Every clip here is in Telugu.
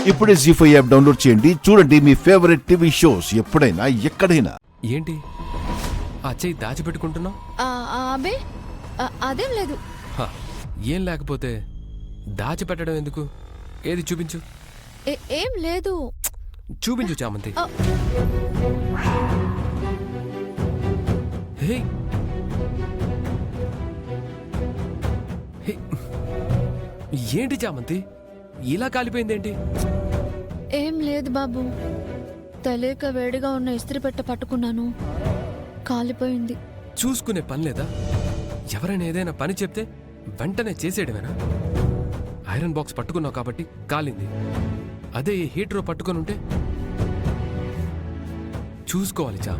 ఇప్పుడే జీ5 యాప్ డౌన్లోడ్ చేయండి. చూడండి మీ ఫేవరెట్ టీవీ షోస్ ఎప్పుడైనా ఎక్కడైనా. ఏంటి ఆ చెయ్యి దాచిపెట్టుకుంటున్నావు? అబే అదేం లేదు. ఏం లేకపోతే దాచిపెట్టడం ఎందుకు? ఏది చూపించు. ఏం లేదు. చూపించు చామంతి. హే హే, ఏంటి చామంతి ఇలా కాలిపోయిందేంటి? ఏం లేదు బాబు, తెలియక వేడిగా ఉన్న ఇస్త్రీ పెట్ట పట్టుకున్నాను, కాలిపోయింది. చూసుకునే పని లేదా? ఎవరైనా ఏదైనా పని చెప్తే వెంటనే చేసేయడమేనా? ఐరన్ బాక్స్ పట్టుకున్నావు కాబట్టి కాలింది. అదే ఈ హీటరో పట్టుకొని ఉంటే చూసుకోవాలి. చా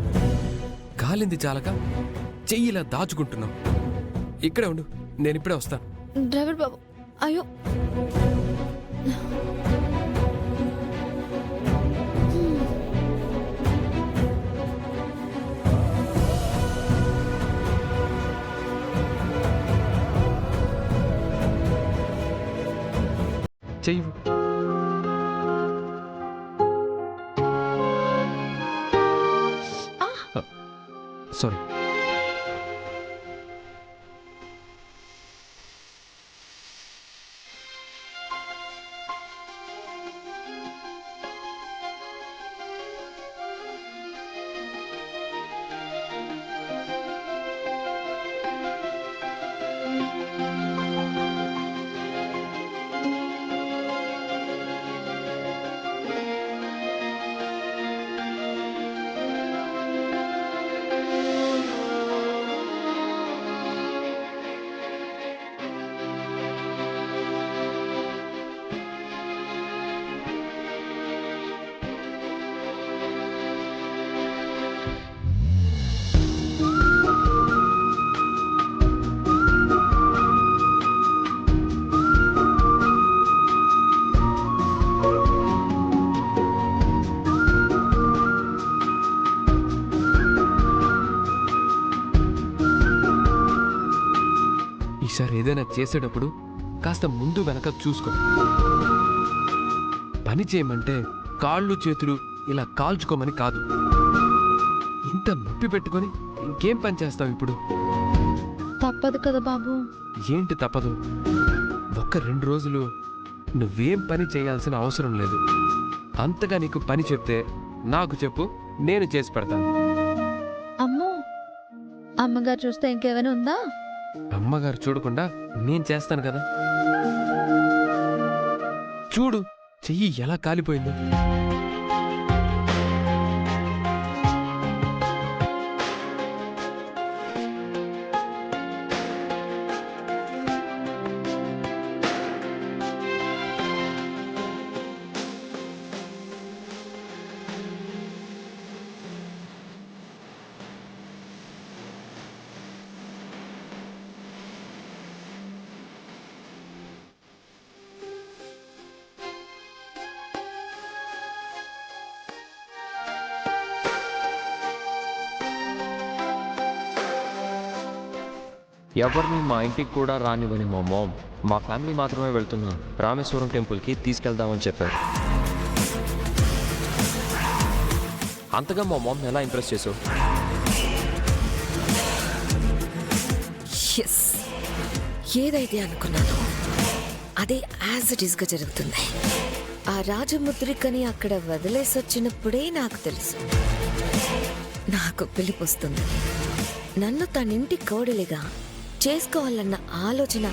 కాలింది చాలక చెయ్యిలా దాచుకుంటున్నాం. ఇక్కడే ఉండు, నేనిప్పుడే వస్తాను. డ్రైవర్ బాబు, అయ్యో చెయ్యి. సారీ. ఈసారి ఏదైనా చేసేటప్పుడు కాస్త ముందు వెనక చూసుకో. పని చేయమంటే కాళ్ళు చేతులు ఇలా కాల్చుకోమని కాదు. ఇంత నొప్పి పెట్టుకొని ఇంకేం పని చేస్తావు ఇప్పుడు? తప్పదు కదా బాబు. ఏంటి తప్పదు? ఒక్క 2 రోజులు నువ్వేం పని చేయాల్సిన అవసరం లేదు. అంతగా నీకు పని చెప్తే నాకు చెప్పు, నేను చేసి పెడతాను. అమ్మో, అమ్మగారు చూస్తే ఇంకేమైనా ఉందా? అమ్మగారు చూడకుండా నేను చేస్తాను కదా. చూడు చెయ్యి ఎలా కాలిపోయిందో. ఎవరిని మా ఇంటికి కూడా రానివ్వని మా మామ్ మా ఫ్యామిలీ మాత్రమే వెళ్తున్నా రామేశ్వరం టెంపుల్కి తీసుకెళ్దామని చెప్పారు. అంతగా మా మామ్ ఎలా ఇంప్రెస్ చేసావు? ఏదైతే అనుకున్నాను అదే యాజ్ ఇట్ ఈస్గా జరుగుతుంది. ఆ రాజముద్రికని అక్కడ వదిలేసి వచ్చినప్పుడే నాకు తెలుసు నాకు పిలుపు వస్తుందని. నన్ను తనింటి కోడలిగా చేసుకోవాలన్న ఆలోచన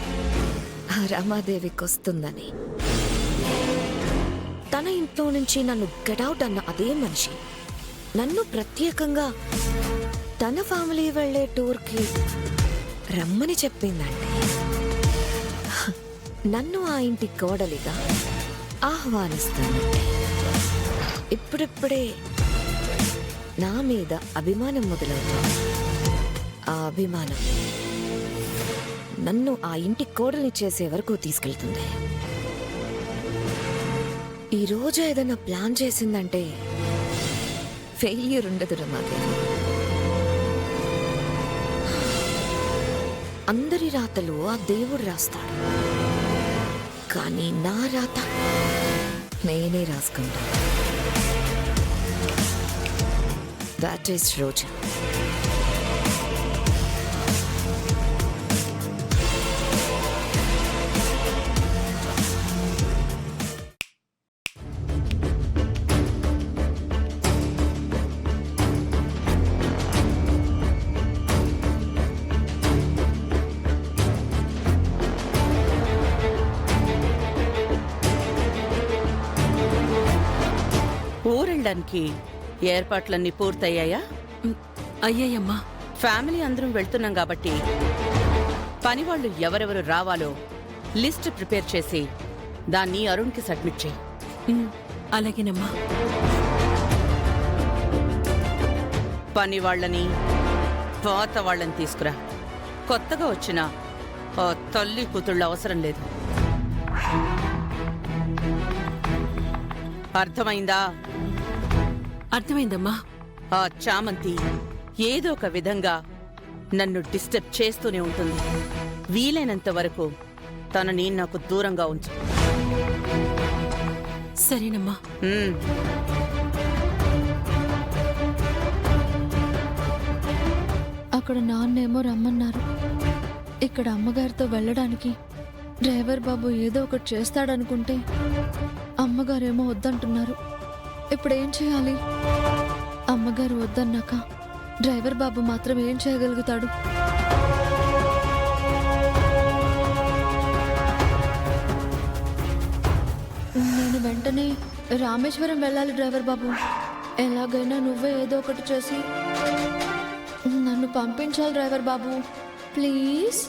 ఆ రమాదేవికి వస్తుందని. తన ఇంట్లో నుంచి నన్ను గెటౌట్ అన్న అదే మనిషి నన్ను ప్రత్యేకంగా తన ఫ్యామిలీ వెళ్లే టూర్కి రమ్మని చెప్పిందండి. నన్ను ఆ ఇంటి కోడలిగా ఆహ్వానిస్తానండి. ఇప్పుడిప్పుడే నా మీద అభిమానం మొదలవుతుంది. ఆ అభిమానం నన్ను ఆ ఇంటి కోడల్ని చేసే వరకు తీసుకెళ్తుంది. ఈరోజు ఏదైనా ప్లాన్ చేసిందంటే ఫెయిల్యూర్ ఉండదు రమాదేవి. అందరి రాతలు ఆ దేవుడు రాస్తాడు, కానీ నా రాత నేనే రాసుకుంటాను. దాట్ ఈస్ రోజా. ఊరెళ్ళడానికి ఏర్పాట్లన్నీ పూర్తయ్యాయా? అయ్యాయమ్మా. ఫ్యామిలీ అందరం వెళ్తున్నాం కాబట్టి పనివాళ్ళు ఎవరెవరు రావాలో లిస్ట్ ప్రిపేర్ చేసి దాన్ని అరుణ్కి సబ్మిట్ చేయి. అలాగేనమ్మా. పని వాళ్ళని పాత వాళ్ళని తీసుకురా. కొత్తగా వచ్చిన ఆ తల్లి కూతుళ్ళ అవసరం లేదు. అర్థమైందా? అర్థమైందమ్మా. ఆ చామంతి ఏదో ఒక విధంగా నన్ను డిస్టర్బ్ చేస్తూనే ఉంటుంది. వీలైనంత వరకు తనని నాకు దూరంగా ఉంచు. సరేనమ్మా. అక్కడ నాన్నేమో రమ్మన్నారు. ఇక్కడ అమ్మగారితో వెళ్ళడానికి డ్రైవర్ బాబు ఏదో ఒకటి చేస్తాడనుకుంటే అమ్మగారేమో వద్దంటున్నారు. ఇప్పుడు ఏం చేయాలి? అమ్మగారు వద్దన్నాక డ్రైవర్ బాబు మాత్రం ఏం చేయగలుగుతాడు? నేను వెంటనే రామేశ్వరం వెళ్ళాలి. డ్రైవర్ బాబు, ఎలాగైనా నువ్వే ఏదో ఒకటి చేసి నన్ను పంపించాలి. డ్రైవర్ బాబు, ప్లీజ్.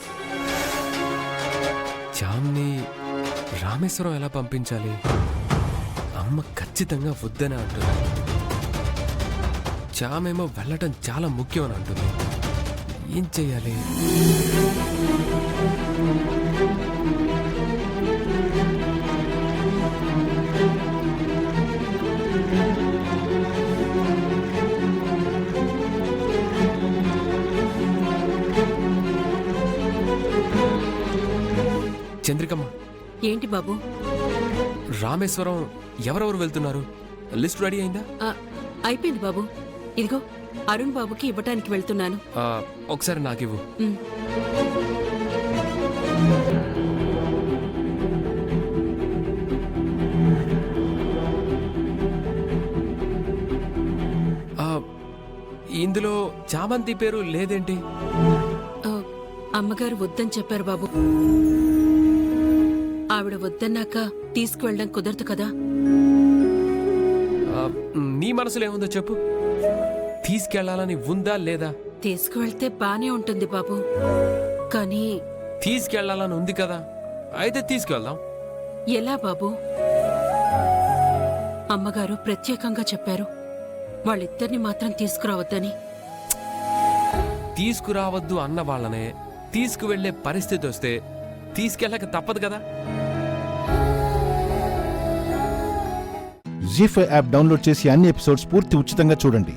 చామ్ని రామేశ్వరం ఎలా పంపించాలి? అమ్మ ఖచ్చితంగా వద్దనే అంటుంది. చామేమో వెళ్ళటం చాలా ముఖ్యం అని అంటుంది. ఏం చెయ్యాలి? చంద్రికమ్మ. ఏంటి బాబు? రామేశ్వరం ఎవరెవరు వెళ్తున్నారు? లిస్ట్ రెడీ అయిందా? అయిపోయింది బాబు. ఇదిగో అరుణ్ బాబుకి ఇవ్వటానికి వెళ్తున్నాను. ఒకసారి నాకివ్వు. ఉమ్. ఇందులో చామంతి పేరు లేదేంటి? అమ్మగారు వద్దని చెప్పారు బాబు. ఆవిడ వద్దన్నాక తీసుకువెళ్ళడం కుదరదు కదా. నీ మనసులో ఏముందో చెప్పు. తీసుకెళ్లాలని ఉందా లేదా? తీసుకువెళ్తే బానే ఉంటుంది బాబు, కానీ తీసుకెళ్లాలని ఉంది కదా, అయితే తీసుకెళ్దాం. ఎలా బాబు? అమ్మగారు ప్రత్యేకంగా చెప్పారు వాళ్ళిద్దరిని మాత్రం తీసుకురావద్దని. తీసుకురావద్దు అన్న వాళ్ళనే తీసుకువెళ్లే పరిస్థితి వస్తే తీసుకెళ్ళక తప్పదు కదా. జీ5 యాప్ డౌన్లోడ్ చేసి అన్ని ఎపిసోడ్స్ పూర్తి ఉచితంగా చూడండి.